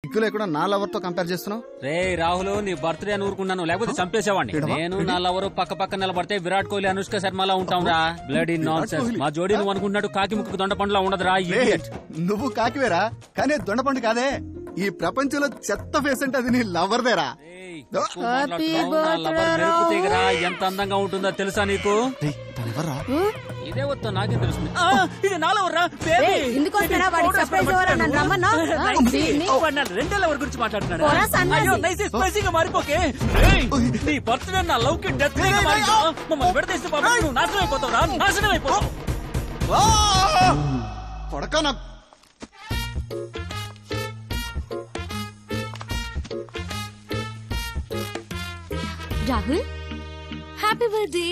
సిగ్గు లేకుండా నా లవర్ తో కంపేర్ చేస్తున్నావు. రే రాహుల్, నీ బర్త్డే అని ఊరుకున్నాను, లేకపోతే చంపేసేవాడిని. నేను నా లవర్ పక్క నిలబడితే విరాట్ కోహ్లీ అనుష్క శర్మలా ఉంటాం రా. Bloody nonsense. మా జోడీ నువ్వు అనుకున్నాడు కాకి ముక్కు దొండపండులా ఉండదురా. నువ్వు కాకివేరా, కానీ దొండపండు కాదే. ఈ ప్రపంచంలో చెత్త ఫేస్ అంటే అది నీ లవర్దేరా. ఎంత అందంగా ఉంటుందో తెలుసా నీకు? ఇదే వద్దు నాకే తెలుస్తుంది. ఇది నాలవర్రా. రెండేళ్ళ గురించి మాట్లాడుతున్నాడు. మారిపోకే. నీ బర్త్డే నా లవ్ కి డెత్ మమ్మల్ని విడదీస్తే నువ్వు నాశనం అయిపోతావురా. నాశనం అయిపోతావు. Rahul, happy birthday.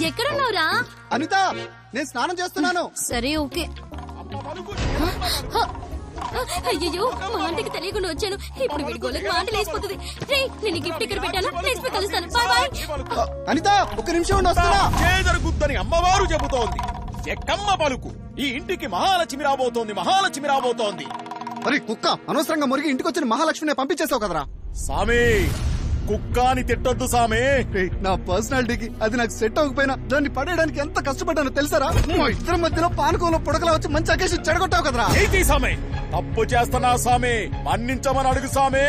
ఎక్కడున్నావురా? అనిత, నేను స్నానం చేస్తున్నాను. సరే ఓకే. అయ్యో, మా ఆంటీకి తెలియకుండా వచ్చాను. ఇప్పుడు వీడి గోలకు మా ఆంటీ లేసిపోతుంది. రే, నేను గిఫ్ట్ ఇక్కడ పెట్టాను. లేచి పోయి కలుస్తాను. Bye bye. అనిత, ఒక నిమిషం ఉండి వస్తున్నా. జరుగుద్దని అమ్మవారు చెబుతోంది. చెక్కమ్మ పలుకు. ఈ ఇంటికి మహాలక్ష్మి రాబోతోంది. మహాలక్ష్మి రాబోతోంది. అరే కుక్క, అనవసరంగా మురిగి ఇంటికి వచ్చిన మహాలక్ష్మిని పంపించేసావు కదరా. సామి, కుక్కాని తిట్టొద్దు సామే. నా పర్సనాలిటీకి అది నాకు సెట్ అవ్వకపోయినా దాన్ని పడేయడానికి ఎంత కష్టపడ్డానో తెలుసారా? మా ఇద్దరి మధ్యలో పానకంలో పుడకలా వచ్చి మంచి అకేషన్ చెడగొట్టావు కదరా. ఏంటి సామే, తప్పు చేస్తున్నా సామే, మన్నించమని అడుగు సామే.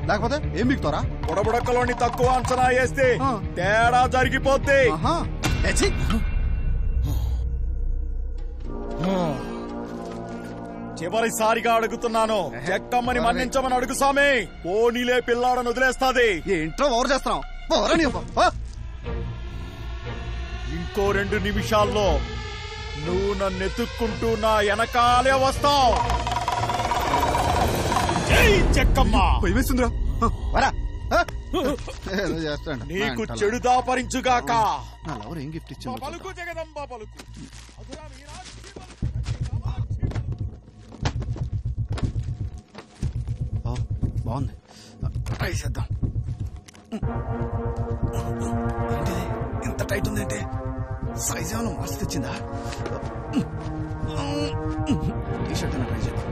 లేకపోతే ఏం మిగుతారా? బుడబుడకలోని తక్కువ అంచనా వేస్తే తేడా జరిగిపోద్ది. చివరిసారిగా అడుగుతున్నాను, చెక్కమ్మని మన్నించమని అడుగు సామే. పోనీలే, పిల్లాడని వదిలేస్తాది. ఏంట్రో ఓవర్ చేస్తున్నావు. ఇంకో 2 నిమిషాల్లో నువ్వు నన్ను ఎత్తుక్కుంటూ నా వెనకాలే వస్తావు. జై చెక్కమ్మ. భయమేస్తుందిరా. నీకు చెడు దాపరించుగాక. నా లవర్ ఏం గిఫ్ట్ ఇచ్చింది? పలుకు జగదంబ పలుకు. బాగుంది, ట్రై చేద్దాం. ఏంటిది ఎంత టైట్ ఉందంటే? సైజ్ ఏమైనా మార్చి తెచ్చిందా? టీ షర్ట్ అయినా ట్రై చేద్దాం.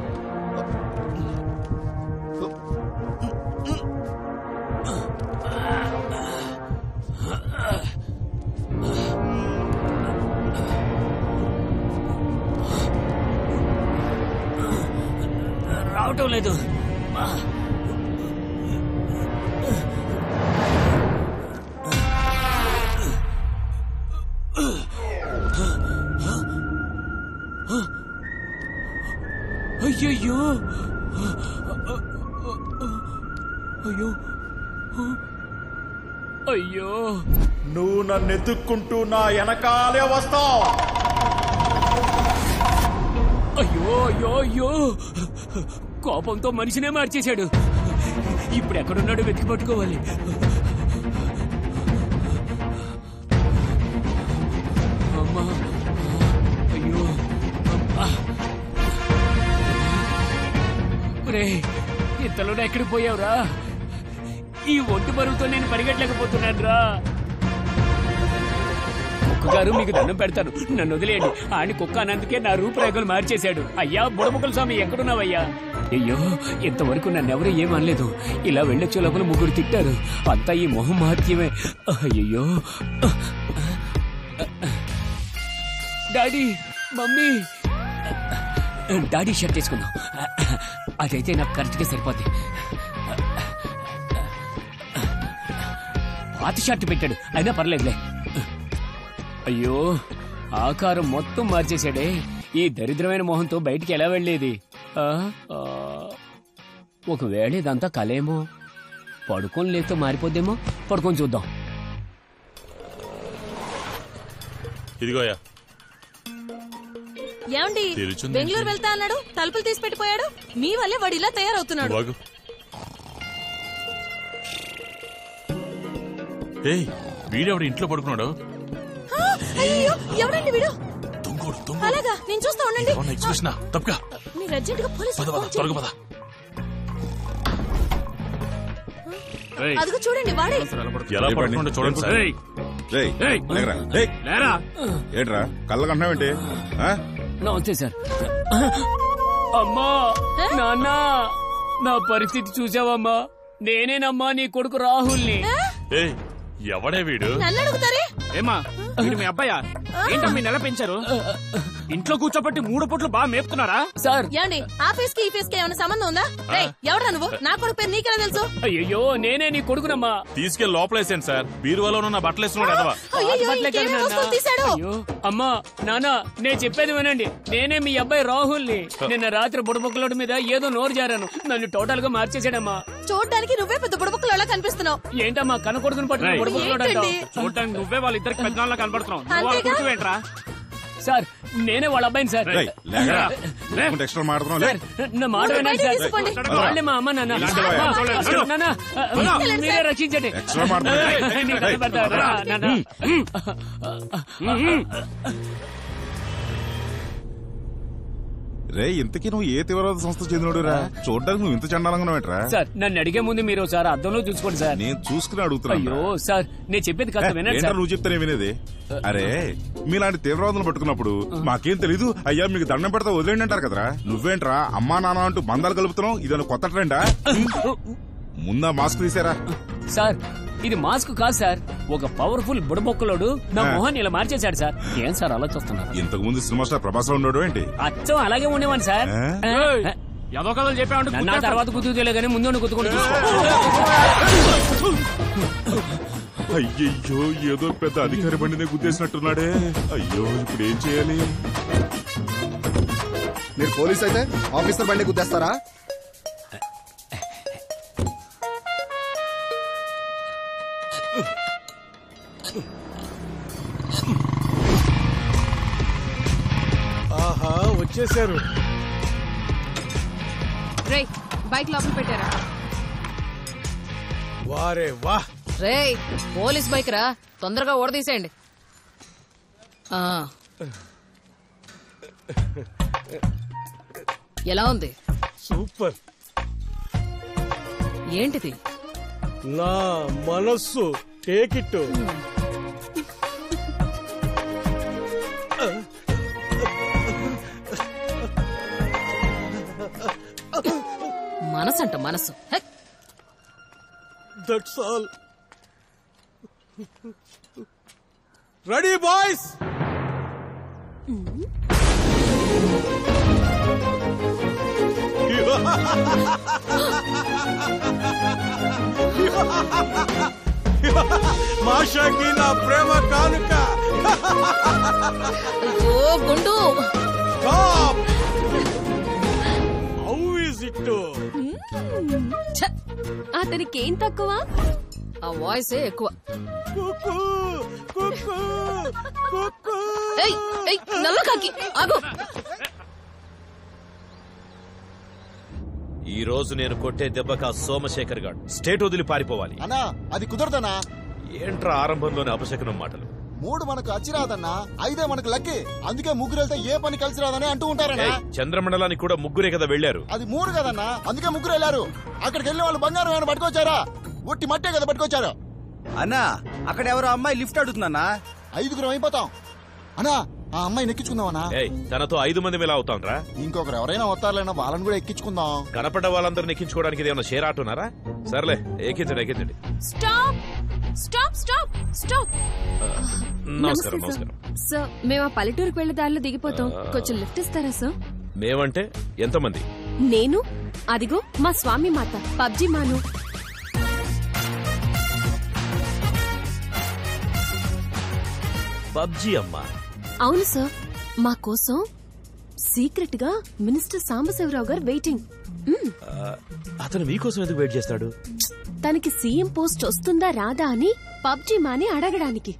రావటం లేదు. అయ్యయ్యో, అయ్యో అయ్యో, నువ్వు నన్ను ఎత్తుక్కుంటూ నా వెనకాలే వస్తావు. అయ్యో అయ్యో అయ్యో, కోపంతో మనిషినే మార్చేశాడు. ఇప్పుడు ఎక్కడున్నాడో వెతికి పట్టుకోవాలి. అమ్మా, అయ్యో, రే, ఇంతలోనే ఎక్కడికి పోయావురా? ఈ ఒంటి బరువుతో నేను పరిగెట్టలేకపోతున్నాను రా. కుక్కగారు, మీకు దండం పెడతాను, నన్ను వదిలేయండి. ఆడి కుక్క అన్నందుకే నా రూపురేఖలు మార్చేశాడు. అయ్యా బుడముక్కల స్వామి, ఎక్కడున్నావయ్యా? అయ్యో, ఇంతవరకు నన్నెవరూ ఏమనలేదు. ఇలా వెళ్ళొచ్చే లోపల 3 తిట్టారు. అంతా ఈ మొహం మహత్యమే. అయ్యో, డాడీ, మమ్మీ. డాడీ షర్ట్ తీసుకుందాం, అదైతే నాకు కరెక్ట్గా సరిపోద్ది. పాత షర్ట్ పెట్టాడు, అయినా పర్లేదులే. అయ్యో, ఆకారం మొత్తం మార్చేశాడే. ఈ దరిద్రమైన మొహంతో బయటికి ఎలా వెళ్లేది? ఒకవేళ ఇదంతా కలేమో. పడుకొని లేతో మారిపోద్దేమో. పడుకొని చూద్దాం. ఇదిగోయా. ఏమండి, బెంగళూరు వెళ్తా అన్నాడు, తలుపులు తీసి పెట్టిపోయాడు. మీ వల్లే వాడు ఇలా తయారవుతున్నాడు. వీడెవడు ఇంట్లో పడుకున్నాడు? అయ్యో, ఎవడండి వీడు? అలాగా, నేను చూస్తా ఉండండి. మీరు అర్జెంటుగా పోలీసు. అదిగో చూడండి, వాడే. ఎలా పడుకుంటూ చూడండి సార్. ఏంట్రా కళ్ళకంటున్నావేంటి? నమస్తే సార్. అమ్మా, నాన్న, నా పరిస్థితి చూసావమ్మా? నేనేనమ్మా నీ కొడుకు రాహుల్ని. ఏయ్ ఎవడే వీడు? నన్ను అడుగుతారే? ఏమా వీడు మీ అబ్బాయా? ఏంటమ్మీ నెల పెంచారు? ఇంట్లో కూర్చోబెట్టి 3 పూట్లు బాగా మేపుతున్నారా? సార్ ఏమండి ఆఫీస్ కి ఈ ఫీస్ కి ఏమైనా సంబంధం ఉందా? ఎవరా నువ్వు? నా కొడుకు పేరు నీకెలా తెలుసు? అయ్యో నేనే నీ కొడుకునమ్మా. తీసుకెళ్లి లోపలేసాను సార్. బీరువాలో ఉన్న బట్టలు వేస్తున్నాడు ఎదవా. అయ్యయ్యో, బట్టలే కదా ఇంకేమేం నాన్న. వస్తువులు తీశాడు? అయ్యో అమ్మా నాన్న నేను చెప్పేది వినండి. నేనే మీ అబ్బాయి రాహుల్ని. నిన్న రాత్రి బుడబుక్కలోడి మీద ఏదో నోరు జారాను. నన్ను టోటల్ గా మార్చేసాడమ్మా. చూడ్డానికి నువ్వే పెద్ద బుడబుక్కలోలా కనిపిస్తున్నావు. ఏంటమ్మా కన్న కొడుకుని పట్టుకుని రేయ్. బుడబుక్కలోడు అంటావు? ఏంటండి? చూడటానికి నువ్వే వాళ్ళిద్దరికి పెద్దలా కనపడుతున్నావు. నువ్వు వాళ్ళ అంతేగా? కొడుకు ఏంట్రా? సార్ నేనే వాళ్ళ అబ్బాయిని సార్. ఎక్స్ట్రా మాట్లాడుతున్నావు సార్, నా మాట వినండి బయటికి సార్. తీసుకోండి. వాళ్ళే మా అమ్మ నాన్న. ఇలాంటి వాయా? అమ్మా, నాన్న, మీరే రక్షించండి. ఎక్స్ట్రా మాట్లాడుతున్నావు. నీ కథ పెడతారా, నాన్న? రే ఇంతకీ నువ్వు ఏ తీవ్రవాద సంస్థ చెందినోడు రా? చూడడానికి నువ్వు ఇంత చండాలంగా ఏంట్రా? సార్ నన్ను అడిగే ముందు మీరు సార్ అద్దంలో చూసుకోండి సార్. నేను చూసుకుని అడుగుతున్నా. అయ్యో సార్ నేను చెప్పేది కాస్త వినండి సార్. నువ్వు చెప్తానే వినేది. అరే మీలాంటి తీవ్రవాదులు పట్టుకున్నప్పుడు మాకేం తెలీదు అయ్యా మీకు దండం పెడతా వదిలేండి అంటారు కదరా. నువ్వేంట్రా అమ్మా నాన్న అంటూ బంధాలు కలుపుతున్నావు? ఇదన్న కొత్త ట్రెండా? ముందా మాస్క్ తీసారా? సార్ ఇది మాస్క్ కాదు సార్. ఒక పవర్ఫుల్ బుడబొక్కలోడు నా మొహాన్ని ఇలా మార్చేశాడు సార్. ఏం సార్ అలా చూస్తున్నారు? ఇంతకు ముందు సినిమా స్టార్ ప్రభాస్ ఉన్నాడు ఏంటి? అచ్చం అలాగే ఉండేవాడిని సార్. ఏదో కథలు చెప్పామంటే నా తర్వాత గుర్తులే కానీ ముందు గుర్తుకుంటూ అయ్యయ్యో ఏదో పెద్ద అధికారి బండినే గుద్దేసినట్టున్నాడే. అయ్యో ఇప్పుడు ఏం చేయాలి? మీరు పోలీస్ అయితే ఆఫీసర్ బండి గుద్దేస్తారా? ఆహా వచ్చేసారు. రేయ్ బైక్ లోపల పెట్టారా? వారే వాహ్. రేయ్ పోలీస్ బైక్ రా, తొందరగా ఓడదీసేయండి. ఎలా ఉంది? సూపర్. ఏంటిది? నా మనస్సు. Take it. మనసు అంట మనసు. That's all. Ready boys. మాషాకి నా ప్రేమ కానుక. అయ్యో గుండు. టాప్. How is it? అతనికి ఏం తక్కువ? ఆ వాయిసే ఎక్కువ. కుకు కుకు కుకు. ఏయ్ ఏయ్ నల్ల కాకి ఆగు. ఈ రోజు నేను కొట్టే దెబ్బక సోమశేఖర్ గాడు స్టేట్ వదిలి పారిపోవాలి. అన్నా అది కుదరదన్నా. ఏంట్రా ఆరంభంలోనే అపశకనం మాటలు? 3 మనకు అచ్చిరాదన్నా, 5 మనకు లక్కి. అందుకే ముగ్గురు వెళ్తే ఏ పని కలిసి రాదని అంటూ ఉంటారన్నా. ఏయ్, చంద్రమండలానికి కూడా ముగ్గురే కదా వెళ్లారు. అది 3 కదన్నా, అందుకే ముగ్గురు వెళ్ళారు. అక్కడికి వెళ్ళిన వాళ్ళు బంగారం ఏమైనా పట్టుకొచ్చారా? ఒట్టి మట్టే కదా పట్టుకొచ్చారు. అన్నా అక్కడ ఎవరో అమ్మాయి లిఫ్ట్ అడుగుతున్నా. 5గురం అయిపోతాం అన్నా. ఆ అమ్మాయి ఎక్కించుకుందామన్నా. ఏయ్, తనతో 5 మంది ఎలా అవుతాం రా? ఇంకొకరు ఎవరైనా వస్తారులేనా, వాళ్ళని కూడా ఎక్కించుకుందాం. కనపడ్డ వాళ్ళందరిని ఎక్కించుకోవడానికి ఇదేమన్నా షేర్ ఆటోనారా? సర్లే ఎక్కించండి ఎక్కించండి. Stop stop stop stop. నమస్కారం నమస్కారం. సార్ మేము ఆ పల్లెటూరుకు వెళ్లే దారిలో దిగిపోతాం. కొంచెం లిఫ్ట్ ఇస్తారా సార్? మేమంటే ఎంతమంది? నేను, అదిగో మా స్వామి మాత పబ్జి మాను. పబ్జి అమ్మా? అవును సార్, మా కోసం సీక్రెట్ గా మినిస్టర్ సాంబశివరావు గారు వెయిటింగ్. అతను మీకోసం ఎందుకు వెయిట్ చేస్తాడు? తనకి సీఎం పోస్ట్ వస్తుందా రాదా అని పబ్జి మాని అడగడానికి.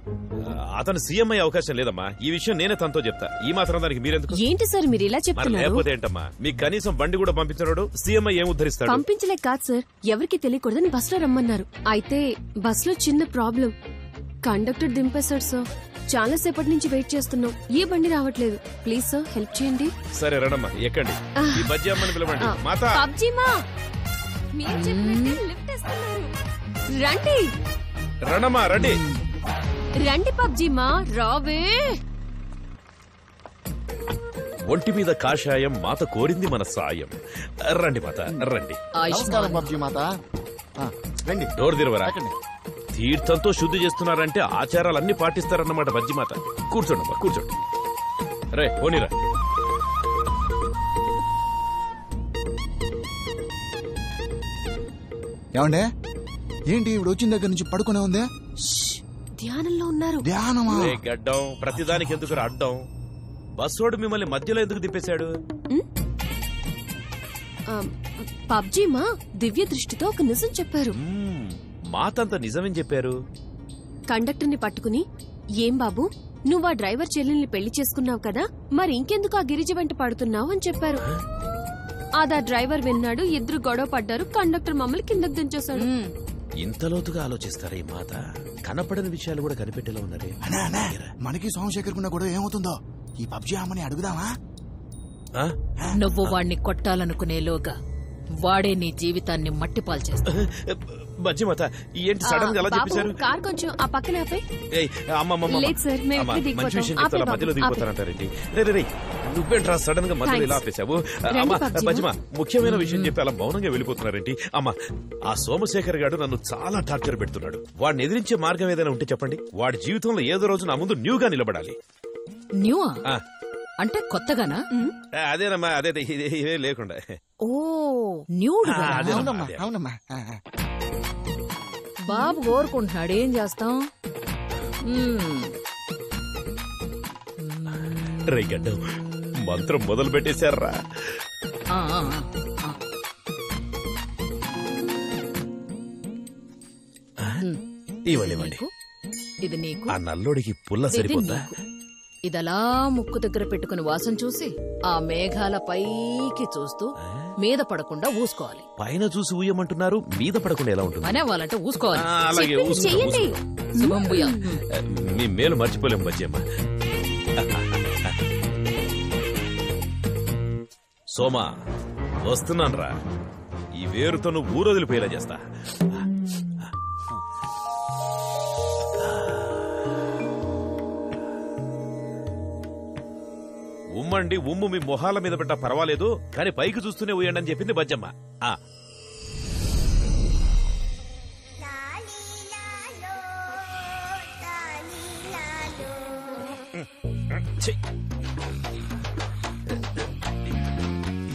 అతను సీఎం అయ్యే అవకాశం లేదమ్మా. ఈ విషయం నేనే తనతో చెప్తా. ఈ మాత్రం దానికి మీరెందుకు? ఏంటి సార్ మీరు ఇలా మరి చెప్తున్నారు? లేకపోతే ఏంటమ్మా? మీకు కనీసం బండి కూడా పంపించడు. సీఎం ఏం ఉద్ధరిస్తాడు? పంపించలే కాదు సార్, ఎవరికి తెలియకూడదని బస్ లో రమ్మన్నారు. అయితే బస్ లో చిన్న ప్రాబ్లం. Conductor దింపేశాడు sir. చాలా సేపటి నుంచి వెయిట్ చేస్తున్నాం, ఏ బండి రావట్లేదు. ప్లీజ్ సార్ హెల్ప్ చేయండి. సరే రండమ్మా ఎక్కండి. ఈ బజ్జీ అమ్మని పిలవండి. మాత పబ్జి మా మీరు చెప్పినట్టే లిఫ్ట్ ఇస్తున్నారు. రండి రండమ్మా రండి. రండి పబ్జి మా రావే. ఒంటి మీద కాషాయం మాత కోరింది మన సాయం. రండి మాత రండి. నమస్కారం బాబ్జీ మాత. రండి. డోర్ తెరవరా. తీర్థంతో శుద్ధి చేస్తున్నారంటే ఆచారాలన్నీ పాటిస్తారన్నమాట బజ్జి మాత. కూర్చోండమ్మా కూర్చోండి. రే పోనీరా. ఏమండే ఏంటి ఇప్పుడు వచ్చిన దగ్గర నుంచి పడుకునే ఉందే? ధ్యానంలో ఉన్నారు. ధ్యానమా? గడ్డం ప్రతిదానికి ఎందుకు అడ్డం? బస్సోడు మిమ్మల్ని మధ్యలో ఎందుకు దింపేశాడు? పబ్జీ మా దివ్య దృష్టితో ఒక నిజం చెప్పారు. మాతంత నిజమేం చెప్పారు? కండక్టర్ ని పట్టుకుని, ఏం బాబు నువ్వు ఆ డ్రైవర్ చెల్లెల్ని పెళ్లి చేసుకున్నావు కదా, మరి ఇంకెందుకు ఆ గిరిజ వెంట పడుతున్నావు అని చెప్పారు. అదా డ్రైవర్ విన్నాడు, ఇద్దరు గొడవ పడ్డారు, కండక్టర్ మమ్మల్ని కిందకు దించేశాడు. ఇంత లోతుగా ఆలోచిస్తారా ఈ మాత? కనపడని విషయాలు కూడా కనిపెట్టేలా ఉన్నారే. మనకి సోమశేఖర్ కున్న గొడవ ఏమవుతుందో ఈ పబ్జీ అమ్మని అడుగుదామా? నువ్వు వాణ్ణి కొట్టాలనుకునేలోగా వాడే నీ జీవితాన్ని మట్టిపాలు చేస్తా. బజ్జి మాత ఏంటి సడన్ గా అలా చెప్పేశారు? కార్ కొంచెం ఆ పక్కన ఆపే. లేదు సార్, మేము ఎక్కడ మంచి దిగిపోతాం. విషయం చెప్తా మధ్యలో దిగిపోతానంటారేంటి? రే నువ్వేంట్రా సడన్ గా మధ్యలో ఇలా ఆపేశావు? అమ్మా బజ్జిమా ముఖ్యమైన విషయం చెప్పి అలా మౌనంగా వెళ్ళిపోతున్నారేంటి? అమ్మా ఆ సోమశేఖర్ గారు నన్ను చాలా టార్చర్ పెడుతున్నాడు. వాడిని ఎదిరించే మార్గం ఏదైనా ఉంటే చెప్పండి. వాడి జీవితంలో ఏదో రోజు నా ముందు న్యూగా నిలబడాలి. న్యూ అంటే కొత్తగానా? అదేనమ్మా అదే ఇవే లేకుండా. ఓ న్యూడ్. అవునమ్మా. బాబు కోరుకుంటున్నాడు, ఏం చేస్తాం? రే గడ్డం మంత్రం మొదలు పెట్టేశారా? ఇవ్వండి. ఇది నీకు. ఆ నల్లోడికి పుల్ల సరిపోద్దా? ఇదలా ముక్కు దగ్గర పెట్టుకుని వాసన చూసి ఆ మేఘాల పైకి చూస్తూ మీద పడకుండా ఊసుకోవాలి. పైన చూసి ఊయమంటున్నారు, మీద పడకుండా ఎలా ఉంటుంది? అనేవాళ్ళంటే ఊసుకోవాలి. అలాగే శుభం భూయా. మీ మేలు మర్చిపోలేం బజ్జమ్మ. సోమా వస్తున్నాన్రా. ఈ వేరుతో నువ్వు ఊరొదిలిపోయేలా చేస్తా. ఉమ్మండి ఉమ్ము మీ మొహాల మీద పెట్టా పర్వాలేదు, కానీ పైకి చూస్తూనే ఊయండి అని చెప్పింది బజ్జమ్మ.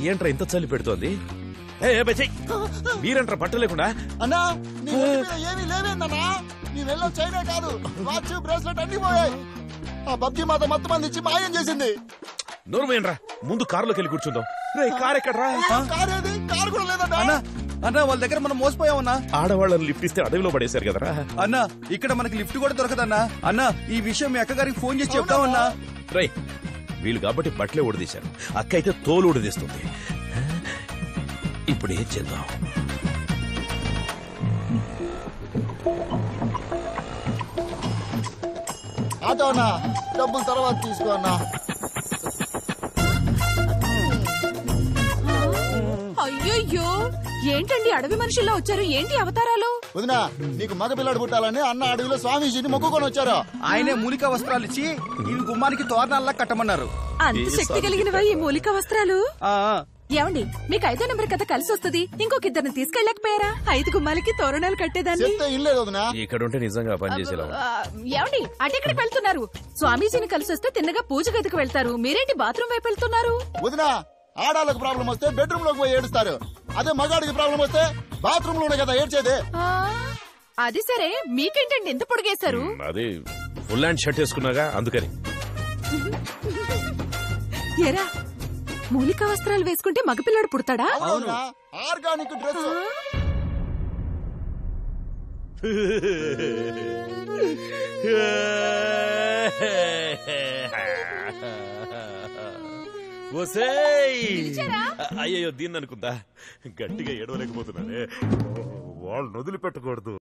ఏంట్రా ఇంత చలి పెడుతోంది? మీరంట్రా బట్ట లేకుండా? అన్నా ఏమీ లేవేందన్నా, నీ వెళ్ళం చైనా కాదు, వాచ్ బ్రేస్లెట్ అన్ని పోయాయి. ఆ పబ్జీ మాత మొత్తం మంది ఇచ్చి మాయం చేసింది. నోరుమేంట్రా, ముందు కారులోకి వెళ్ళి కూర్చుందాం. కారు ఎక్కడ్రా? కారు కూడా లేదన్నా. అన్నా వాళ్ళ దగ్గర మనం మోసపోయామన్నా. ఆడవాళ్ళని లిఫ్ట్ ఇస్తే అడవిలో పడేశారు కదరా. అన్నా ఇక్కడ మనకి లిఫ్ట్ కూడా దొరకదన్నా. అన్నా ఈ విషయం మీ అక్కగారికి ఫోన్ చేసి చెప్తామన్నా. రై వీళ్ళు కాబట్టి బట్టలే ఊడదీశారు, అక్క అయితే తోలు ఊడదీస్తుంది. ఇప్పుడు ఏం చేద్దాం? ఆటో అన్నా, డబ్బులు తర్వాత తీసుకో అన్నా. అయ్యయ్యో ఏంటండి అడవి మనుషుల్లో వచ్చారు? ఏంటి అవతారాలు? వదినా నీకు మగ పిల్లాడు పుట్టాలని అన్న అడవిలో స్వామీజీని మొక్కుకొని వచ్చారు. ఆయనే మూలికా వస్త్రాలు ఇచ్చి ఈ గుమ్మానికి తోరణాల్లా కట్టమన్నారు. అంత శక్తి కలిగినవా ఈ మూలిక వస్త్రాలు? ఏమండి మీకు 5వ నెంబర్ కథ కలిసి వస్తుంది, ఇంకొక ఇద్దరిని తీసుకెళ్ళకపోయారా? 5 గుమ్మాలకి తోరణాలు కట్టేదాన్ని. ఇక్కడ ఉంటే నిజంగా పనిచేసేలా. ఏమండి అటెక్కడికి వెళ్తున్నారు? స్వామీజీని కలిసి వస్తే తిన్నగా పూజ గదికి వెళ్తారు, మీరేంటి బాత్రూమ్ వైపు వెళ్తున్నారు? వదినా ఆడాలకు ప్రాబ్లం వస్తే బెడ్రూమ్ లోకి పోయి ఏడుస్తారు, అదే మగాడికి ప్రాబ్లం వస్తే బాత్రూమ్ లోనే కదా ఏడ్చేది. అది సరే, మీకేంటండి ఎంత పొడిగేశారు? అది ఫుల్ హ్యాండ్ షర్ట్ వేసుకున్నాగా అందుకని. ఎరా మూలికా వస్త్రాలు వేసుకుంటే మగపిల్లాడు పుడతాడా? Organic dress. అయ్యో దీన్ని అనుకుందా, గట్టిగా ఏడవలేకపోతున్నానే. వాళ్ళు వదిలిపెట్టకూడదు.